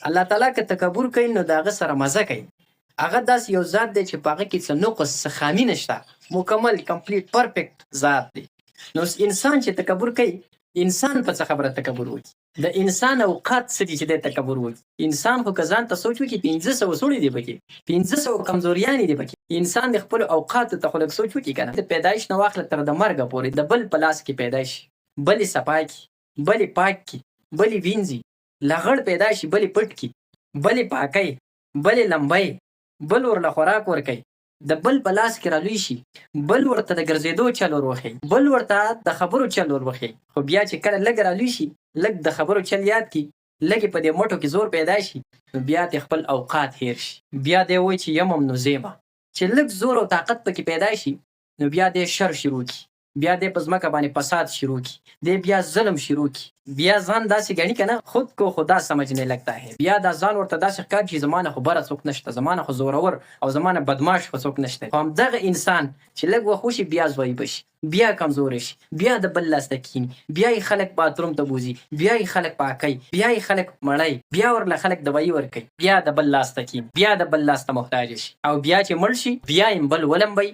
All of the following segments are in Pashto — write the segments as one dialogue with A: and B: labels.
A: الله تعالی که تکبر کوي نو د هغه سره مزه کوي. هغه داسې یو ذات دی چې په هغه کې څه نقص څه خامي نشته، مکمل کمپلیټ پرفیکټ ذات دی. نو انسان چې تکبر کوي، انسان په څه خبره تکبر وکړي؟ د انسان اوقات څه دي چې دی تکبر وکړي؟ انسان خو که ځان ته سوچ وکړي 500 سوړي دي پکې، 500 کمزوریانې دي پکې. انسان د خپلو اوقاتو ته خو لږ سوچ وکړي که نه. د پیدایش نه واخله تر د مرګه پورې د بل په لاس کې پیدا شي، بل یې صفا کړي، بل یې پاک کړي، بل یې وینځي، لغړ پیدا شي بل یې پټ کړي، بل یې پاکوي، بل یې لمبوي، بل ورله خوراک ورکوي، د بل په لاس کې رالوی شي، بل ورته د ګرځېدو چل ور وښیي، بل ورته د خبرو چل ور وښیي. خو بیا چې کله لږ رالوی شي، لږ د خبرو چل یاد کړي، لږ یې په دې مټو کې زور پیدا شي، نو بیا ته خپل اوقات هیر شي. بیا دی وایي چې یمم نو زیمه. چې لږ زور او طاقت پکې پیدا شي، نو بیا دی شر شروع کړي، بیا دی په ځمکه باندې فساد شروع کړي، دی بیا ظلم شروع کړي، بیا ځان داسې ګڼي که نه خود کو خدا سمجھنے لگتا ہے. بیا دا ځان ورته داسې ښکاري چې زما نه خو بره څوک نشته، زما نه خو زورور او زما نه بدماش خو څوک نشته. خو همدغه انسان چې لږ وخت وشي بیا ضعیفه شي، بیا کمزوری شي، بیا د بل لاس ته کښېني، بیا یې خلک باتروم ته بوځي، بیا یې خلک پاکوي، بیا یې خلک مړوي، بیا ورله خلک دوایي ورکوي، بیا د بل لاس ته کښېني، بیا د بل لاس ته محتاج شي. او بیا چې مړ شي بیا یې بل ولمبوي،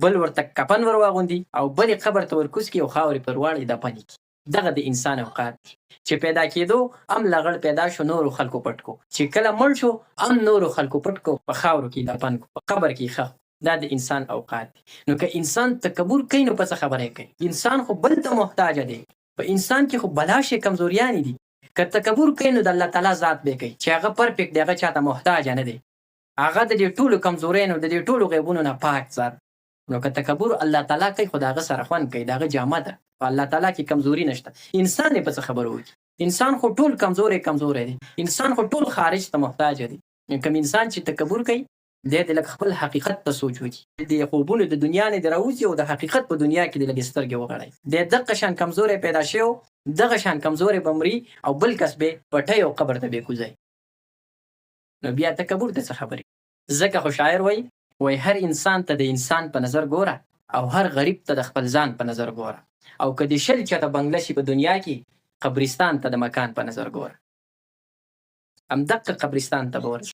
A: بل ورته کفن ور واغوندي او بل یې قبر ته ورکوز کړي او خاورې پر واړې دفن کړي. دغه د انسان اوقات دي چې پیدا کېدو هم لغړ پیدا شو، نورو خلکو پټ کو، چې کله مړ شو هم نورو خلکو پټ کو، په خاورو کې دفن کو، په قبر کې ښخ. دا د انسان اوقات دي. نو که انسان تکبر کوي نو په څه خبره کوي؟ انسان خو بل ته محتاج دی، په انسان کې خو بلا شي کمزوریانې دي. که تکبر کوي نو د الله تعالی ذات به کوي چې هغه پرفیکټ دی، هغه چاته محتاج نه دی، هغه د دې ټولو کمزوریانو د دې ټولو غیبونو نه پاک ذات. نو که تکبر الله تعالی کوي خو د هغه سره خوند کوي، د هغه جامه ده، په الله تعالی کې کمزوري نشته. انسان یې په څه خبره وکړي؟ انسان خو ټول کمزوری دی، انسان خو ټول خارج ته محتاج دی. کوم انسان چې تکبر کوي دی د لږ خپل حقیقت ته سوچ وکړي، د خوبونو د دنیا نه دې راوځي او د حقیقت په دنیا کې د لږې سترګې وغړوي. دی دغه شان کمزوری پیدا شوی، دغه شان کمزوری به مري او بل کس به پټوي او قبر ته به یې کوزوي. نو بیا تکبر د څه خبرې؟ ځکه خو شاعر وایي هر انسان ته د انسان په نظر ګوره او هر غریب ته د خپل ځان په نظر ګوره، او که د شل چاته بنګله شي په دنیا کې، قبرستان ته د مکان په نظر ګوره. همدغه قبرستان ته به ورځي.